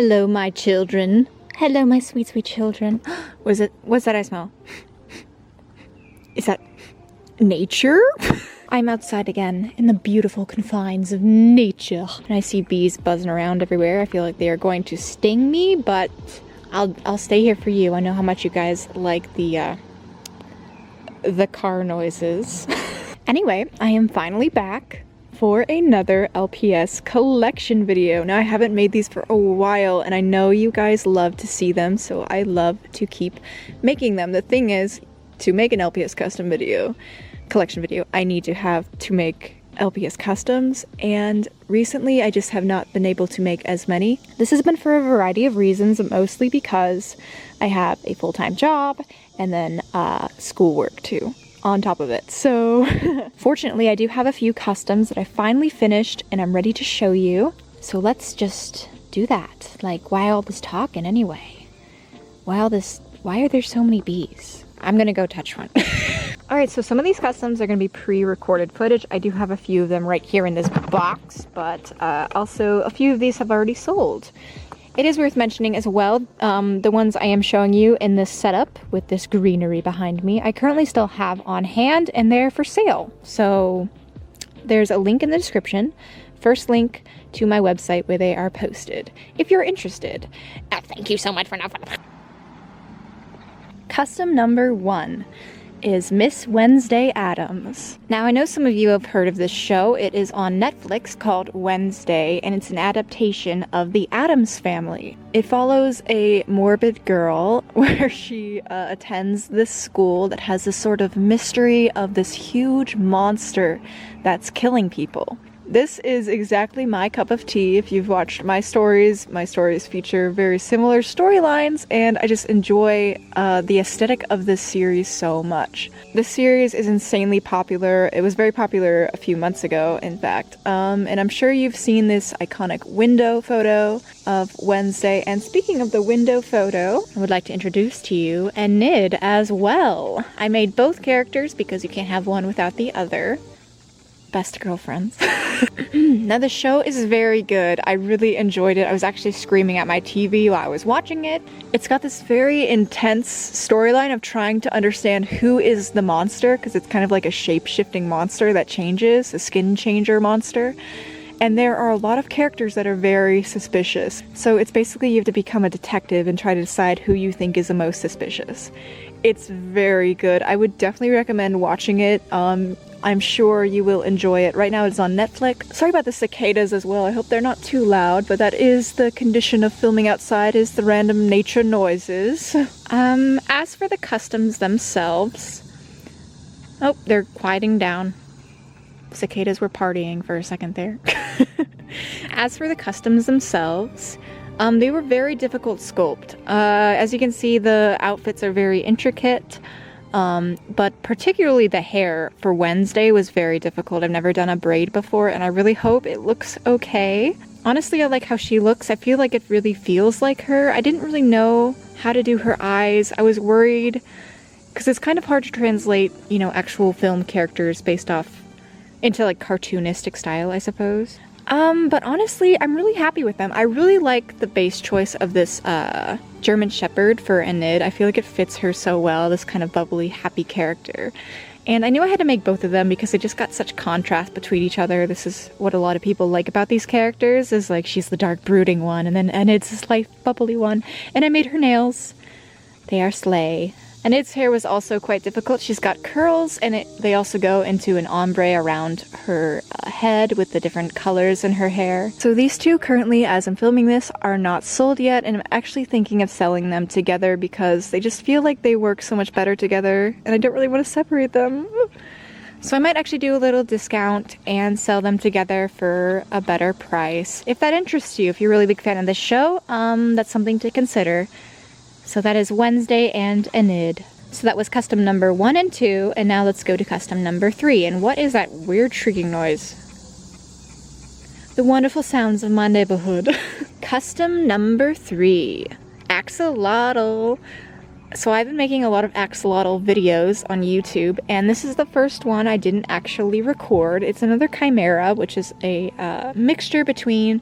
Hello, my children. Hello, my sweet, sweet children. What's that I smell? Is that nature? I'm outside again in the beautiful confines of nature. And I see bees buzzing around everywhere. I feel like they are going to sting me, but I'll stay here for you. I know how much you guys like the car noises. Anyway, I am finally back for another LPS collection video. Now, I haven't made these for a while, and I know you guys love to see them, so I love to keep making them. The thing is, to make an LPS custom video, collection video, I need to make LPS customs, and recently I just have not been able to make as many. This has been for a variety of reasons, mostly because I have a full-time job and then schoolwork too on top of it. So fortunately I do have a few customs that I finally finished and I'm ready to show you. So let's just do that. Like, why all this talking anyway? Why are there so many bees? I'm gonna go touch one. Alright, so some of these customs are going to be pre-recorded footage. I do have a few of them right here in this box, but also a few of these have already sold. It is worth mentioning as well, the ones I am showing you in this setup with this greenery behind me, I currently still have on hand and they're for sale. So there's a link in the description, first link to my website where they are posted, if you're interested. Thank you so much for now. Custom number 1 is Miss Wednesday Addams. Now, I know some of you have heard of this show. It is on Netflix called Wednesday, and it's an adaptation of the Addams family. It follows a morbid girl where she attends this school that has this sort of mystery of this huge monster that's killing people. This is exactly my cup of tea. If you've watched my stories feature very similar storylines, and I just enjoy the aesthetic of this series so much. This series is insanely popular. It was very popular a few months ago, in fact, and I'm sure you've seen this iconic window photo of Wednesday. And speaking of the window photo, I would like to introduce to you Enid as well. I made both characters because you can't have one without the other. Best girlfriends. Now, the show is very good. I really enjoyed it. I was actually screaming at my TV while I was watching it. It's got this very intense storyline of trying to understand who is the monster, because it's kind of like a shape-shifting monster that changes, a skin changer monster. And there are a lot of characters that are very suspicious. So it's basically you have to become a detective and try to decide who you think is the most suspicious. It's very good. I would definitely recommend watching it. I'm sure you will enjoy it. Right now it's on Netflix. Sorry about the cicadas as well. I hope they're not too loud, but that is the condition of filming outside, is the random nature noises. As for the customs themselves... Oh, they're quieting down. Cicadas were partying for a second there. As for the customs themselves, they were very difficult sculpt. As you can see, the outfits are very intricate. But particularly the hair for Wednesday was very difficult. I've never done a braid before, and I really hope it looks okay. Honestly, I like how she looks. I feel like it really feels like her. I didn't really know how to do her eyes. I was worried, because it's kind of hard to translate, you know, actual film characters based off into like cartoonistic style, I suppose. But honestly, I'm really happy with them. I really like the base choice of this, German Shepherd for Enid. I feel like it fits her so well, this kind of bubbly, happy character. And I knew I had to make both of them because they just got such contrast between each other. This is what a lot of people like about these characters, is like she's the dark, brooding one, and then Enid's this light, bubbly one. And I made her nails. They are slay. Enid's hair was also quite difficult. She's got curls, and they also go into an ombre around her head with the different colors in her hair. So these two currently, as I'm filming this, are not sold yet, and I'm actually thinking of selling them together because they just feel like they work so much better together, and I don't really want to separate them. So I might actually do a little discount and sell them together for a better price. If that interests you, if you're a really big fan of this show, that's something to consider. So that is Wednesday and Enid. So that was custom number 1 and 2, and now let's go to custom number 3. And what is that weird shrieking noise? The wonderful sounds of my neighborhood. Custom number 3, Axolotl. So I've been making a lot of axolotl videos on YouTube, and this is the first one I didn't actually record. It's another chimera, which is a mixture between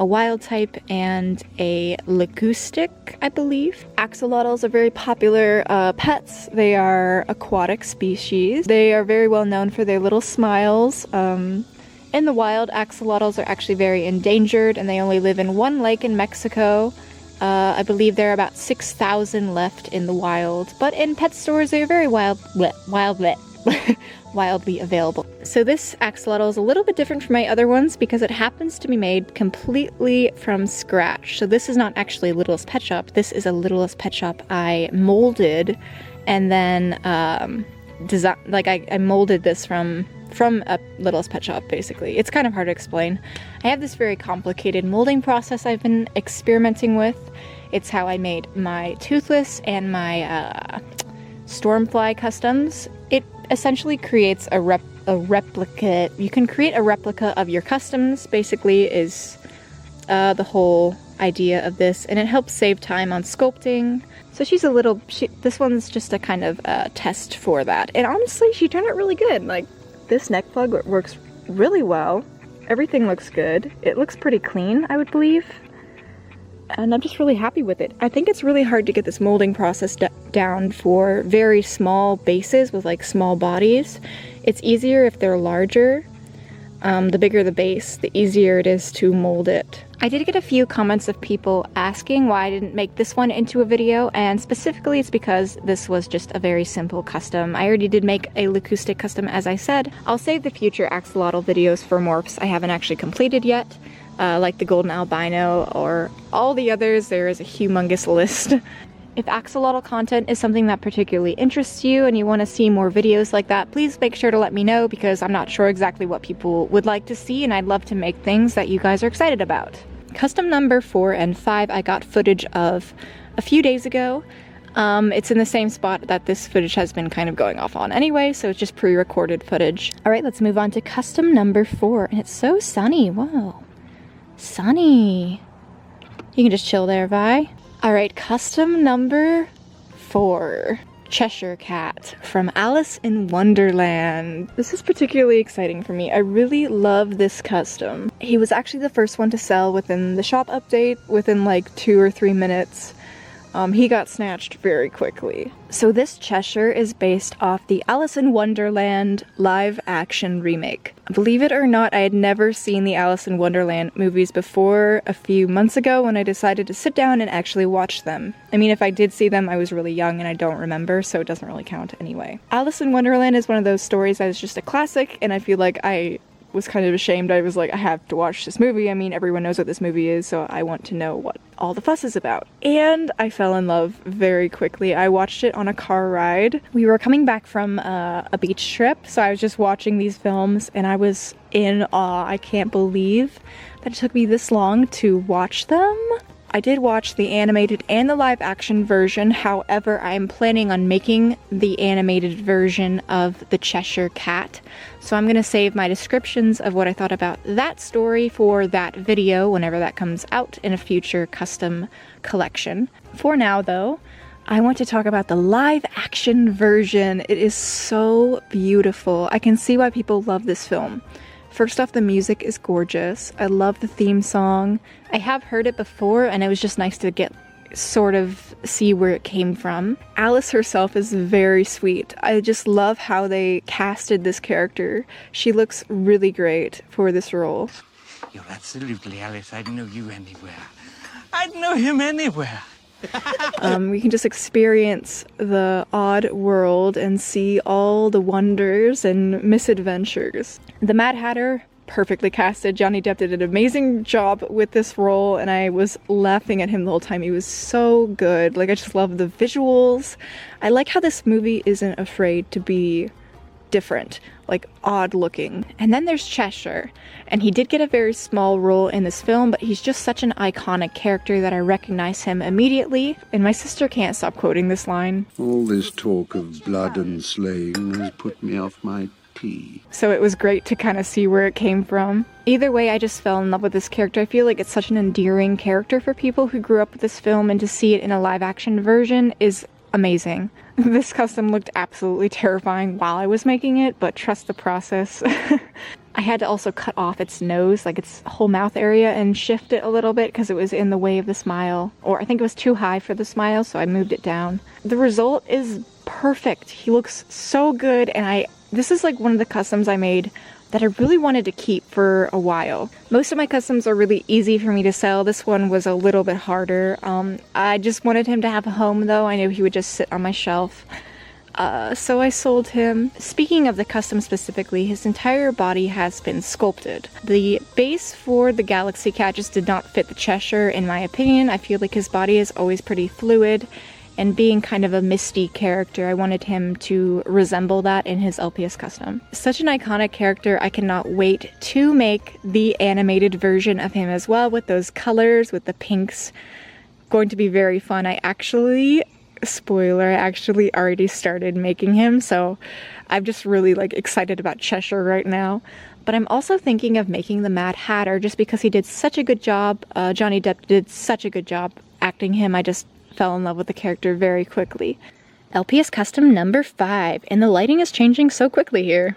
a wild type, and a 𝓀𝓱𝓪𝓷𝓴𝓼, I believe. Axolotls are very popular pets. They are aquatic species. They are very well known for their little smiles. In the wild, axolotls are actually very endangered, and they only live in one lake in Mexico. I believe there are about 6,000 left in the wild, but in pet stores they are very wildly available. So this axolotl is a little bit different from my other ones because it happens to be made completely from scratch. So this is not actually Littlest Pet Shop. This is a Littlest Pet Shop I molded, and then I molded this from a Littlest Pet Shop, basically. It's kind of hard to explain. I have this very complicated molding process I've been experimenting with. It's how I made my Toothless and my Stormfly customs. It essentially creates a replica. You can create a replica of your customs, basically, is the whole idea of this, and it helps save time on sculpting. So this one's just a kind of test for that. And honestly, she turned out really good. Like, this neck plug works really well. Everything looks good. It looks pretty clean, I would believe. And I'm just really happy with it. I think it's really hard to get this molding process down for very small bases with like small bodies. It's easier if they're larger. The bigger the base, the easier it is to mold it. I did get a few comments of people asking why I didn't make this one into a video, and specifically it's because this was just a very simple custom. I already did make a 𝓀𝓱𝓪𝓷𝓴𝓼 custom, as I said. I'll save the future axolotl videos for morphs I haven't actually completed yet, like the golden albino or all the others. There is a humongous list. If axolotl content is something that particularly interests you and you want to see more videos like that, please make sure to let me know, because I'm not sure exactly what people would like to see, and I'd love to make things that you guys are excited about. Custom number 4 and 5 I got footage of a few days ago. It's in the same spot that this footage has been kind of going off on anyway, so it's just pre-recorded footage. Alright, let's move on to custom number 4, and it's so sunny. Whoa. Sunny. You can just chill there, Vi. Alright, custom number 4. Cheshire Cat from Alice in Wonderland. This is particularly exciting for me. I really love this custom. He was actually the first one to sell within the shop update, within like 2 or 3 minutes. He got snatched very quickly. So this Cheshire is based off the Alice in Wonderland live action remake. Believe it or not, I had never seen the Alice in Wonderland movies before a few months ago when I decided to sit down and actually watch them. I mean, if I did see them, I was really young and I don't remember, so it doesn't really count anyway. Alice in Wonderland is one of those stories that is just a classic, and I feel like I was kind of ashamed. I was like, I have to watch this movie. I mean, everyone knows what this movie is, so I want to know what all the fuss is about. And I fell in love very quickly. I watched it on a car ride. We were coming back from a beach trip, so I was just watching these films and I was in awe. I can't believe that it took me this long to watch them. I did watch the animated and the live action version. However, I am planning on making the animated version of the Cheshire Cat. So I'm going to save my descriptions of what I thought about that story for that video whenever that comes out in a future custom collection. For now though, I want to talk about the live action version. It is so beautiful. I can see why people love this film. First off, the music is gorgeous. I love the theme song. I have heard it before, and it was just nice to see where it came from. Alice herself is very sweet. I just love how they casted this character. She looks really great for this role. You're absolutely Alice. I'd know you anywhere. I'd know him anywhere. We can just experience the odd world and see all the wonders and misadventures. The Mad Hatter, perfectly casted. Johnny Depp did an amazing job with this role, and I was laughing at him the whole time. He was so good. Like, I just love the visuals. I like how this movie isn't afraid to be different, like odd looking. And then there's Cheshire, and he did get a very small role in this film, but he's just such an iconic character that I recognize him immediately. And my sister can't stop quoting this line. All this talk of blood and slaying has put me off my tea. So it was great to kind of see where it came from. Either way, I just fell in love with this character. I feel like it's such an endearing character for people who grew up with this film, and to see it in a live action version is amazing. This custom looked absolutely terrifying while I was making it, but trust the process. I had to also cut off its nose, like its whole mouth area, and shift it a little bit because it was in the way of the smile. Or I think it was too high for the smile, so I moved it down. The result is perfect. He looks so good, and this is like one of the customs I made that I really wanted to keep for a while. Most of my customs are really easy for me to sell. This one was a little bit harder. I just wanted him to have a home though. I knew he would just sit on my shelf. So I sold him. Speaking of the custom specifically, his entire body has been sculpted. The base for the Galaxy Cat just did not fit the Cheshire in my opinion. I feel like his body is always pretty fluid, and being kind of a misty character, I wanted him to resemble that in his LPS custom. Such an iconic character, I cannot wait to make the animated version of him as well, with those colors, with the pinks. Going to be very fun. Spoiler, I actually already started making him, so I'm just really like excited about Cheshire right now. But I'm also thinking of making the Mad Hatter just because he did such a good job. Johnny Depp did such a good job acting him. I just fell in love with the character very quickly. LPS custom number 5, and the lighting is changing so quickly here.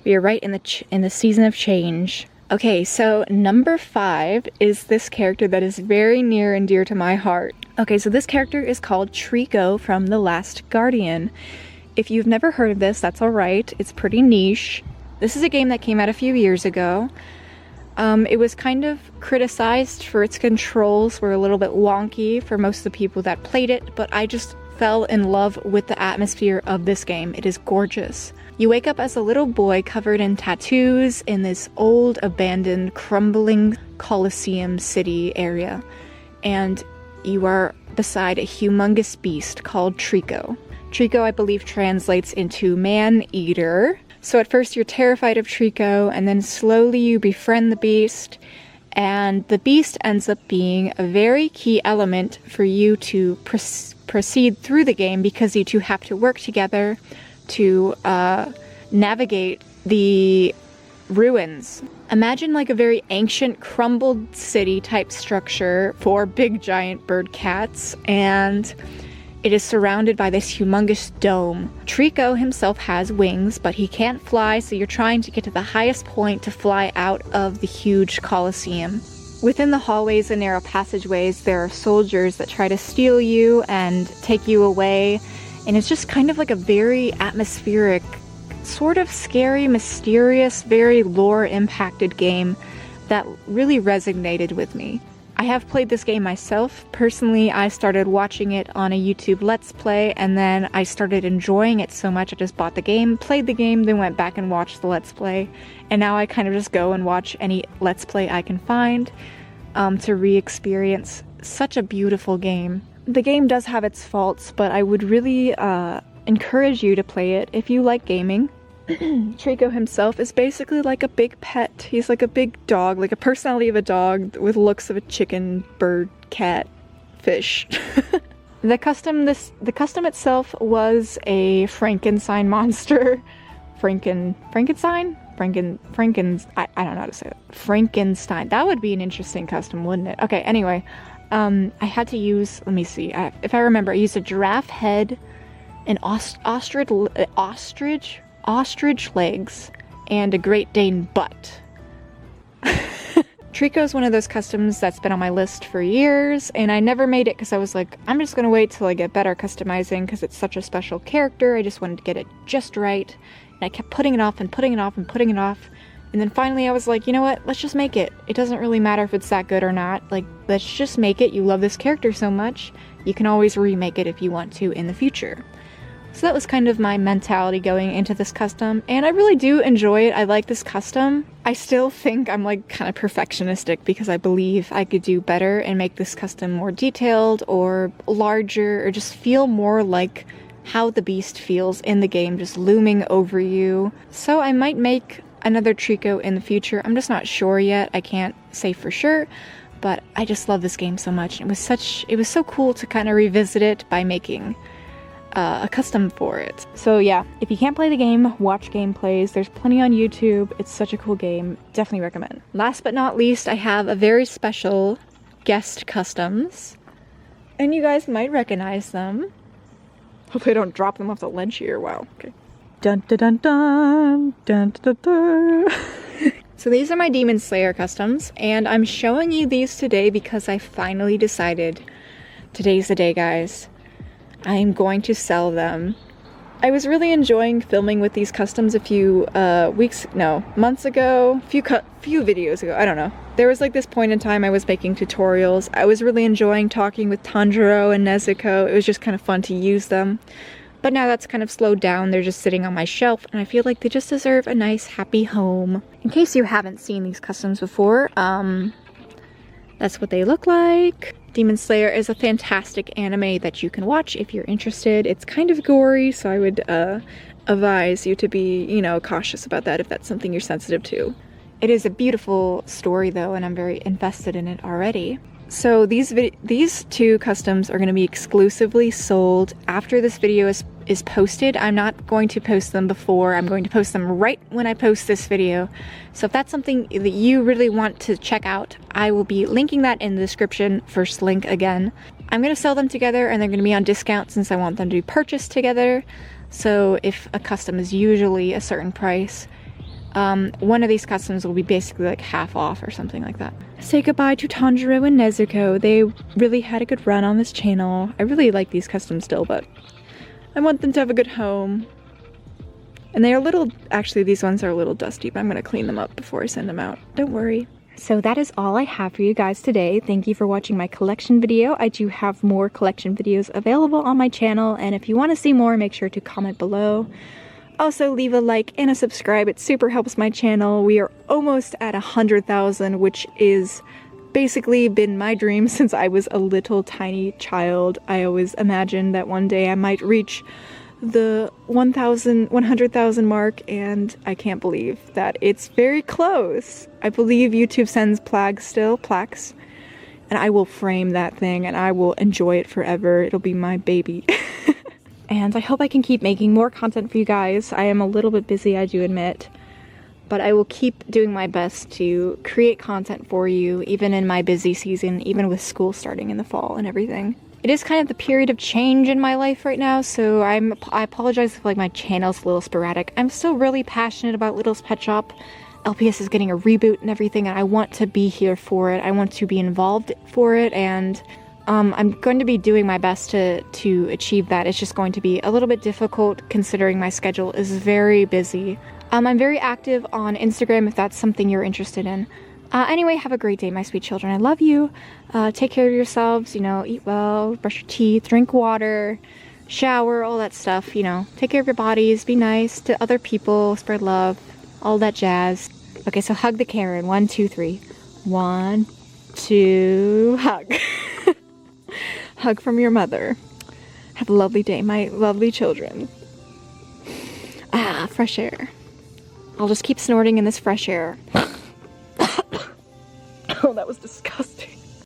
We are right in the season of change. Okay, so number 5 is this character that is very near and dear to my heart. Okay, so this character is called Trico from The Last Guardian. If you've never heard of this, that's alright. It's pretty niche. This is a game that came out a few years ago. It was kind of criticized for its controls were a little bit wonky for most of the people that played it, but I just fell in love with the atmosphere of this game. It is gorgeous. You wake up as a little boy covered in tattoos in this old, abandoned, crumbling Colosseum city area, and you are beside a humongous beast called Trico. Trico, I believe, translates into man-eater. So at first you're terrified of Trico, and then slowly you befriend the beast, and the beast ends up being a very key element for you to proceed through the game, because you two have to work together to navigate the ruins. Imagine like a very ancient crumbled city type structure for big giant bird cats, and it is surrounded by this humongous dome. Trico himself has wings, but he can't fly, so you're trying to get to the highest point to fly out of the huge Colosseum. Within the hallways and narrow passageways, there are soldiers that try to steal you and take you away, and it's just kind of like a very atmospheric, sort of scary, mysterious, very lore-impacted game that really resonated with me. I have played this game myself. Personally, I started watching it on a YouTube Let's Play, and then I started enjoying it so much I just bought the game, played the game, then went back and watched the Let's Play, and now I kind of just go and watch any Let's Play I can find to re-experience such a beautiful game. The game does have its faults, but I would really encourage you to play it if you like gaming. Trico himself is basically like a big pet. He's like a big dog, like a personality of a dog with looks of a chicken, bird, cat, fish. The custom itself was a Frankenstein monster. I don't know how to say it. Frankenstein. That would be an interesting custom, wouldn't it? Okay, anyway. I had to use, let me see, if I remember, I used a giraffe head, an ostrich legs, and a Great Dane butt. Trico is one of those customs that's been on my list for years, and I never made it because I was like, I'm just gonna wait till I get better customizing because it's such a special character. I just wanted to get it just right, and I kept putting it off and putting it off and putting it off, and then finally I was like, you know what, let's just make it. It doesn't really matter if it's that good or not. Like, let's just make it. You love this character so much, you can always remake it if you want to in the future. So that was kind of my mentality going into this custom, and I really do enjoy it. I like this custom. I still think I'm like kind of perfectionistic because I believe I could do better and make this custom more detailed or larger, or just feel more like how the beast feels in the game, just looming over you. So I might make another Trico in the future. I'm just not sure yet. I can't say for sure, but I just love this game so much. It was so cool to kind of revisit it by making a custom for it. So yeah, if you can't play the game, watch gameplays. There's plenty on YouTube. It's such a cool game. Definitely recommend. Last but not least, I have a very special guest customs, and you guys might recognize them. Hopefully I don't drop them off the ledge here. Wow. Okay. Dun dun dun dun dun dun dun. So these are my Demon Slayer customs, and I'm showing you these today because I finally decided today's the day, guys. I'm going to sell them. I was really enjoying filming with these customs a few months ago, few videos ago, I don't know. There was like this point in time I was making tutorials. I was really enjoying talking with 𝓲𝓱𝓪𝓷𝓴𝓼 and 𝓀𝓪𝓽𝓬𝓱𝓲𝓷𝓰. It was just kind of fun to use them. But now that's kind of slowed down. They're just sitting on my shelf, and I feel like they just deserve a nice, happy home. In case you haven't seen these customs before, that's what they look like. Demon Slayer is a fantastic anime that you can watch if you're interested. It's kind of gory, so I would advise you to be, you know, cautious about that if that's something you're sensitive to. It is a beautiful story though, and I'm very invested in it already. So these two customs are going to be exclusively sold after this video is posted. I'm not going to post them before. I'm going to post them right when I post this video. So if that's something that you really want to check out, I will be linking that in the description, first link again. I'm going to sell them together, and they're going to be on discount since I want them to be purchased together. So if a custom is usually a certain price, one of these customs will be basically like half off or something like that. Say goodbye to 𝓲𝓼𝓬𝓬𝓱𝓲𝓷𝓰 and 𝓀𝓪𝓽𝓬𝓱𝓲𝓷𝓰. They really had a good run on this channel. I really like these customs still, but I want them to have a good home. And they are actually these ones are a little dusty, but I'm going to clean them up before I send them out. Don't worry. So that is all I have for you guys today. Thank you for watching my collection video. I do have more collection videos available on my channel, and if you want to see more, make sure to comment below. Also, leave a like and a subscribe. It super helps my channel. We are almost at 100,000, which is basically been my dream since I was a little tiny child. I always imagined that one day I might reach the 100,000 mark, and I can't believe that it's very close. I believe YouTube sends plaques, and I will frame that thing and I will enjoy it forever. It'll be my baby. And I hope I can keep making more content for you guys. I am a little bit busy, I do admit, but I will keep doing my best to create content for you, even in my busy season, even with school starting in the fall and everything. It is kind of the period of change in my life right now, so I apologize if like my channel's a little sporadic. I'm still really passionate about Littlest Pet Shop. LPS is getting a reboot and everything, and I want to be here for it. I want to be involved for it, and I'm going to be doing my best to achieve that. It's just going to be a little bit difficult considering my schedule is very busy. I'm very active on Instagram if that's something you're interested in. Anyway, have a great day, my sweet children. I love you. Take care of yourselves, you know, eat well, brush your teeth, drink water, shower, all that stuff, you know. Take care of your bodies, be nice to other people, spread love, all that jazz. Okay, so hug the Karen. 1, 2, 3. 1, 2, hug. Hug from your mother. Have a lovely day, my lovely children. Ah, fresh air. I'll just keep snorting in this fresh air.